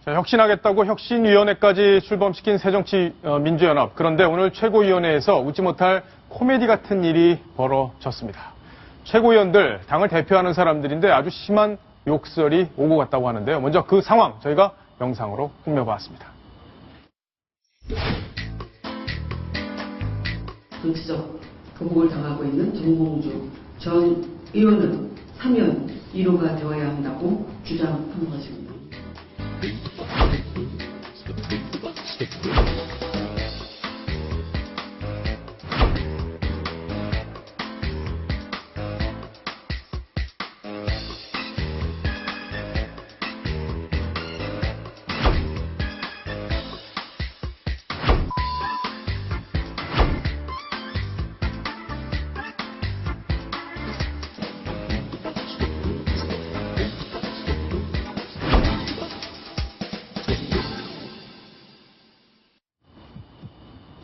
자, 혁신하겠다고 혁신위원회까지 출범시킨 새정치민주연합. 그런데 오늘 최고위원회에서 웃지 못할 코미디 같은 일이 벌어졌습니다. 최고위원들, 당을 대표하는 사람들인데 아주 심한 욕설이 오고 갔다고 하는데요. 먼저 그 상황 저희가 영상으로 흠며봤습니다. 정치적 보복을 당하고 있는 정봉주 전 의원은 사면 1호가 되어야 한다고 주장한 것입니다.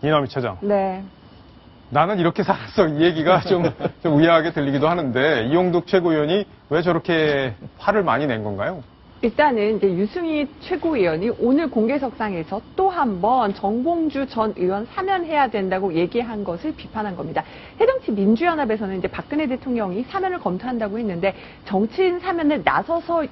이남희 차장. 네. 나는 이렇게 살았어. 이 얘기가 좀 의아하게 들리기도 하는데 이용득 최고위원이 왜 저렇게 화를 많이 낸 건가요? 일단은 이제 유승희 최고위원이 오늘 공개석상에서 또 한 번 정봉주 전 의원 사면해야 된다고 얘기한 것을 비판한 겁니다. 새정치민주연합에서는 이제 박근혜 대통령이 사면을 검토한다고 했는데 정치인 사면을 나서서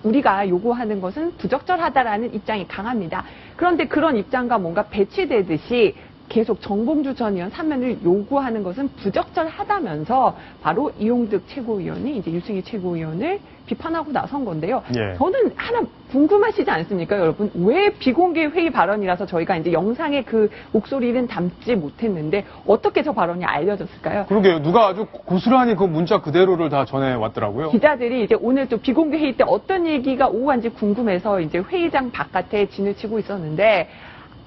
우리가 요구하는 것은 부적절하다라는 입장이 강합니다. 그런데 그런 입장과 뭔가 배치되듯이 계속 정봉주 전 의원 사면을 요구하는 것은 부적절하다면서 바로 이용득 최고위원이 이제 유승희 최고위원을 비판하고 나선 건데요. 예. 저는 하나 궁금하시지 않습니까, 여러분? 왜 비공개 회의 발언이라서 저희가 이제 영상에 그 목소리는 담지 못했는데 어떻게 저 발언이 알려졌을까요? 그러게요. 누가 아주 고스란히 그 문자 그대로를 다 전해왔더라고요. 기자들이 이제 오늘 또 비공개 회의 때 어떤 얘기가 오고 간지 궁금해서 이제 회의장 바깥에 진을 치고 있었는데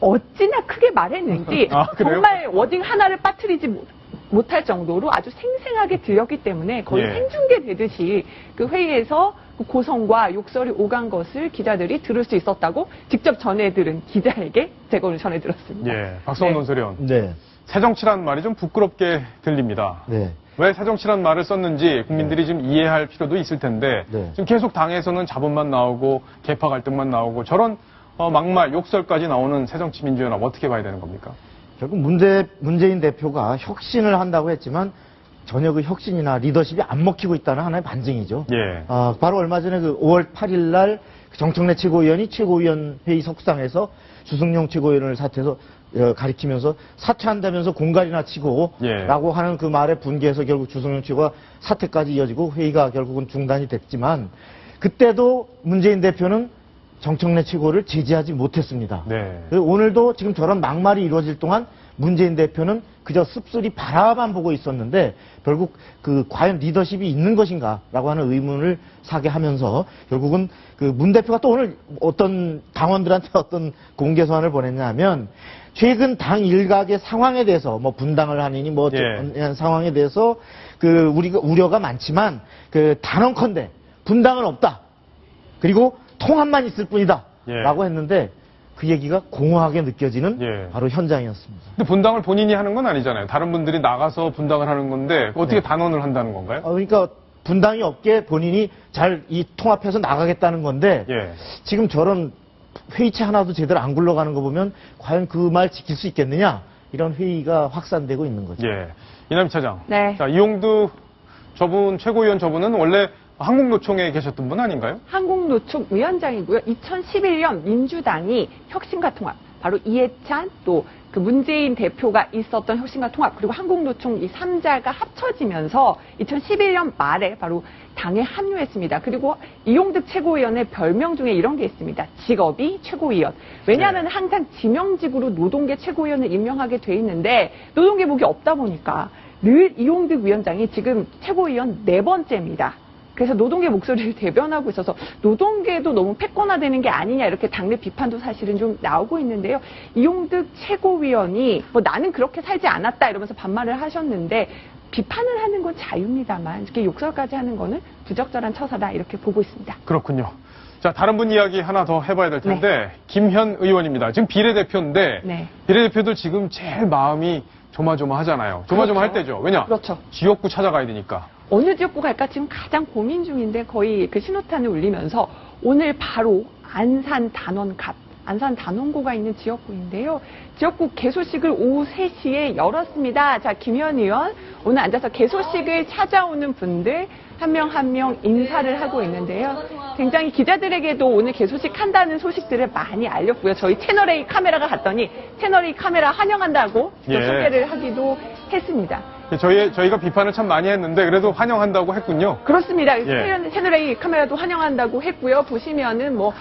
어찌나 크게 말했는지 정말 워딩 하나를 빠뜨리지 못할 정도로 아주 생생하게 들렸기 때문에 거의 생중계되듯이 그 회의에서 그 고성과 욕설이 오간 것을 기자들이 들을 수 있었다고 직접 전해들은 기자에게 제가 오늘 전해들었습니다. 예, 박성원 논설위원. 네. 새정치란 말이 좀 부끄럽게 들립니다. 네. 왜 새정치란 말을 썼는지 국민들이 좀 이해할 필요도 있을 텐데 지금 계속 당에서는 자본만 나오고 계파 갈등만 나오고 저런 막말, 욕설까지 나오는 새정치민주연합 어떻게 봐야 되는 겁니까? 결국 문재인 대표가 혁신을 한다고 했지만 전혀 그 혁신이나 리더십이 안 먹히고 있다는 하나의 반증이죠. 예. 바로 얼마 전에 그 5월 8일 날 정청래 최고위원이 최고위원 회의 석상에서 주승용 최고위원을 사퇴해서 가리키면서 사퇴한다면서 공갈이나 치고 라고 하는 그 말에 분개해서 결국 주승용 최고가 사퇴까지 이어지고 회의가 결국은 중단이 됐지만 그때도 문재인 대표는 정청래 최고를 제지하지 못했습니다. 네. 오늘도 지금 저런 막말이 이루어질 동안 문재인 대표는 그저 씁쓸히 바라만 보고 있었는데 결국 그 과연 리더십이 있는 것인가라고 하는 의문을 사게 하면서 결국은 그 문 대표가 또 오늘 어떤 당원들한테 어떤 공개 서한을 보냈냐면 최근 당 일각의 상황에 대해서 뭐 분당을 하느니 뭐 어떤 상황에 대해서 그 우리가 우려가 많지만 그 단언컨대 분당은 없다. 그리고 통합만 있을 뿐이다. 라고 했는데 그 얘기가 공허하게 느껴지는 바로 현장이었습니다. 근데 분당을 본인이 하는 건 아니잖아요. 다른 분들이 나가서 분당을 하는 건데 어떻게 단언을 한다는 건가요? 그러니까 분당이 없게 본인이 잘 이 통합해서 나가겠다는 건데 지금 저런 회의체 하나도 제대로 안 굴러가는 거 보면 과연 그 말 지킬 수 있겠느냐 이런 회의가 확산되고 있는 거죠. 이남희 차장. 네. 자, 이용득 최고위원 저분은 원래 한국노총에 계셨던 분 아닌가요? 한국노총 위원장이고요. 2011년 민주당이 혁신과 통합, 바로 이해찬 또 그 문재인 대표가 있었던 혁신과 통합 그리고 한국노총 이 3자가 합쳐지면서 2011년 말에 바로 당에 합류했습니다. 그리고 이용득 최고위원의 별명 중에 이런 게 있습니다. 직업이 최고위원. 왜냐하면 항상 지명직으로 노동계 최고위원을 임명하게 돼 있는데 노동계복이 없다 보니까 늘 이용득 위원장이 지금 최고위원 4번째입니다. 그래서 노동계 목소리를 대변하고 있어서 노동계도 너무 패권화되는 게 아니냐 이렇게 당내 비판도 사실은 좀 나오고 있는데요. 이용득 최고위원이 뭐 나는 그렇게 살지 않았다 이러면서 반말을 하셨는데 비판을 하는 건 자유입니다만 이렇게 욕설까지 하는 거는 부적절한 처사다 이렇게 보고 있습니다. 그렇군요. 자, 다른 분 이야기 하나 더 해봐야 될 텐데 김현 의원입니다. 지금 비례대표인데 비례대표들 지금 제일 마음이 조마조마하잖아요. 조마조마할 때죠. 왜냐? 지역구 찾아가야 되니까. 어느 지역구 갈까 지금 가장 고민 중인데 거의 그 신호탄을 울리면서 오늘 바로 안산 단원갑, 안산 단원고가 있는 지역구인데요. 지역구 개소식을 오후 3시에 열었습니다. 자, 김현 의원 오늘 앉아서 개소식을 찾아오는 분들 한 명 한 명 인사를 하고 있는데요. 굉장히 기자들에게도 오늘 개소식 한다는 소식들을 많이 알렸고요. 저희 채널A 카메라가 갔더니 채널A 카메라 환영한다고 또 예. 소개를 하기도 했습니다. 저희가 비판을 참 많이 했는데 그래도 환영한다고 했군요. 그렇습니다. 예. 채널A 카메라도 환영한다고 했고요. 보시면은 뭐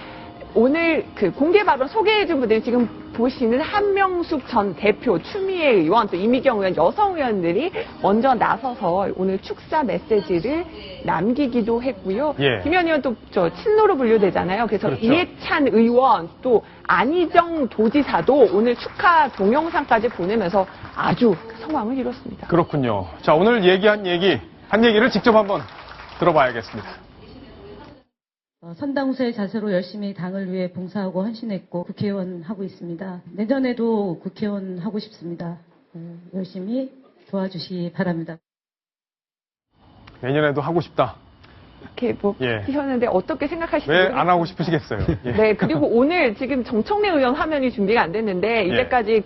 오늘 그 공개 발언 소개해준 분들이 지금 보시는 한명숙 전 대표, 추미애 의원, 또 이미경 의원, 여성 의원들이 먼저 나서서 오늘 축사 메시지를 남기기도 했고요. 예. 김현 의원 또 저 친노로 분류되잖아요. 그래서 그렇죠. 이해찬 의원, 또 안희정 도지사도 오늘 축하 동영상까지 보내면서 아주 성황을 이뤘습니다. 그렇군요. 자, 오늘 얘기한 한 얘기를 직접 한번 들어봐야겠습니다. 선당후사의 자세로 열심히 당을 위해 봉사하고 헌신했고 국회의원 하고 있습니다. 내년에도 국회의원 하고 싶습니다. 열심히 도와주시기 바랍니다. 내년에도 하고 싶다. 이렇게 뭐 예. 하셨는데 어떻게 생각하시는지 왜 안 하고 싶으시겠어요? 예. 네, 그리고 오늘 지금 정청래 의원 화면이 준비가 안 됐는데 이제까지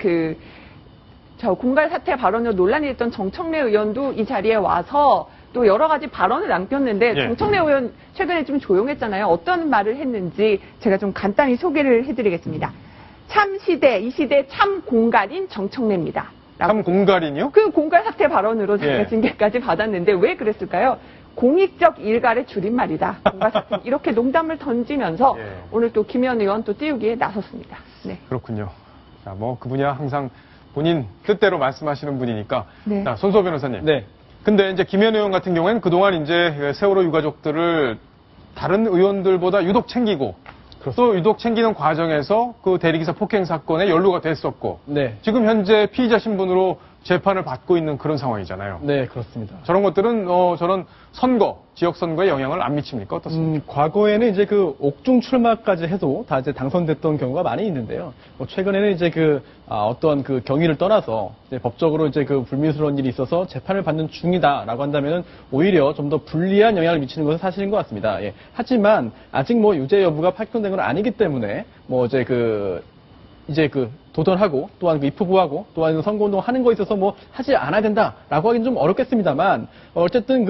저 공갈 사태 발언으로 논란이 됐던 정청래 의원도 이 자리에 와서 또 여러 가지 발언을 남겼는데 예. 정청래 의원 최근에 좀 조용했잖아요. 어떤 말을 했는지 제가 좀 간단히 소개를 해드리겠습니다. 참 시대, 이 시대 참 공갈인 정청래입니다. 참 공갈인요? 그 공갈 사태 발언으로 제가 예. 징계까지 받았는데 왜 그랬을까요? 공익적 일갈의 줄임말이다. 공갈 사태 이렇게 농담을 던지면서 예. 오늘 또 김현 의원 또 띄우기에 나섰습니다. 네. 그렇군요. 자, 뭐 그 분야 항상 본인 뜻대로 말씀하시는 분이니까. 네. 자, 손수호 변호사님. 네. 근데 이제 김현 의원 같은 경우에는 그동안 이제 세월호 유가족들을 다른 의원들보다 유독 챙기고 또 유독 챙기는 과정에서 그 대리기사 폭행 사건에 연루가 됐었고 네. 지금 현재 피의자 신분으로 재판을 받고 있는 그런 상황이잖아요. 네, 그렇습니다. 저런 것들은 저런 지역 선거에 영향을 안 미칩니까? 어떻습니까? 과거에는 이제 그 옥중 출마까지 해도 다 이제 당선됐던 경우가 많이 있는데요. 뭐 최근에는 이제 어떤 그 경위를 떠나서 이제 법적으로 이제 그 불미스러운 일이 있어서 재판을 받는 중이다라고 한다면은 오히려 좀 더 불리한 영향을 미치는 것은 사실인 것 같습니다. 예. 하지만 아직 뭐 유죄 여부가 확정된 건 아니기 때문에 뭐 이제 도전하고 또한 입후보하고 또한 선거운동 하는 거에 있어서 뭐 하지 않아야 된다라고 하기는 좀 어렵겠습니다만 어쨌든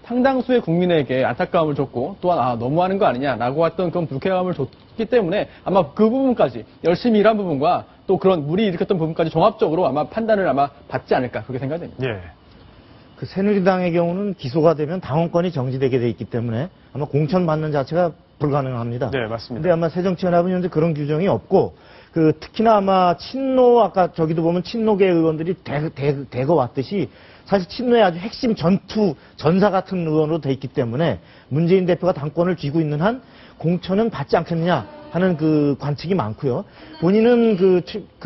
상당수의 국민에게 안타까움을 줬고 또한 너무하는 거 아니냐라고 했던 그런 불쾌감을 줬기 때문에 아마 그 부분까지 열심히 일한 부분과 또 그런 무리 일으켰던 부분까지 종합적으로 아마 판단을 받지 않을까 그렇게 생각됩니다. 예. 그 새누리당의 경우는 기소가 되면 당원권이 정지되게 돼 있기 때문에 아마 공천 받는 자체가 불가능합니다. 네, 맞습니다. 근데 아마 새정치연합은 현재 그런 규정이 없고 특히나 아마 아까 저기도 보면 친노계 의원들이 대거 왔듯이 사실 친노의 아주 핵심 전사 같은 의원으로 돼 있기 때문에 문재인 대표가 당권을 쥐고 있는 한 공천은 받지 않겠느냐 하는 그 관측이 많고요. 본인은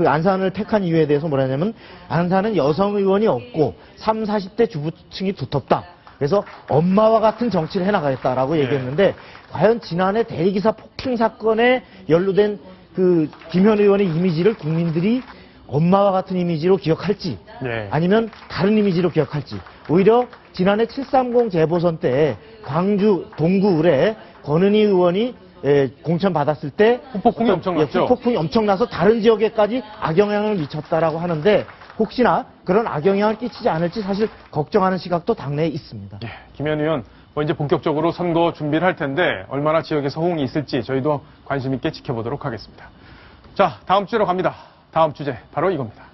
안산을 택한 이유에 대해서 뭐라 하냐면 안산은 여성 의원이 없고 30, 40대 주부층이 두텁다. 그래서 엄마와 같은 정치를 해나가겠다라고 얘기했는데 과연 지난해 대리기사 폭행 사건에 연루된 김현 의원의 이미지를 국민들이 엄마와 같은 이미지로 기억할지 아니면 다른 이미지로 기억할지 오히려 지난해 730 재보선 때 광주 동구 을에 권은희 의원이 공천 받았을 때 후폭풍이 엄청났죠. 후폭풍이 엄청나서 다른 지역에까지 악영향을 미쳤다라고 하는데 혹시나 그런 악영향을 끼치지 않을지 사실 걱정하는 시각도 당내에 있습니다. 예, 김현 의원 이제 본격적으로 선거 준비를 할 텐데 얼마나 지역에서 호응이 있을지 저희도 관심 있게 지켜보도록 하겠습니다. 자, 다음 주제로 갑니다. 다음 주제 바로 이겁니다.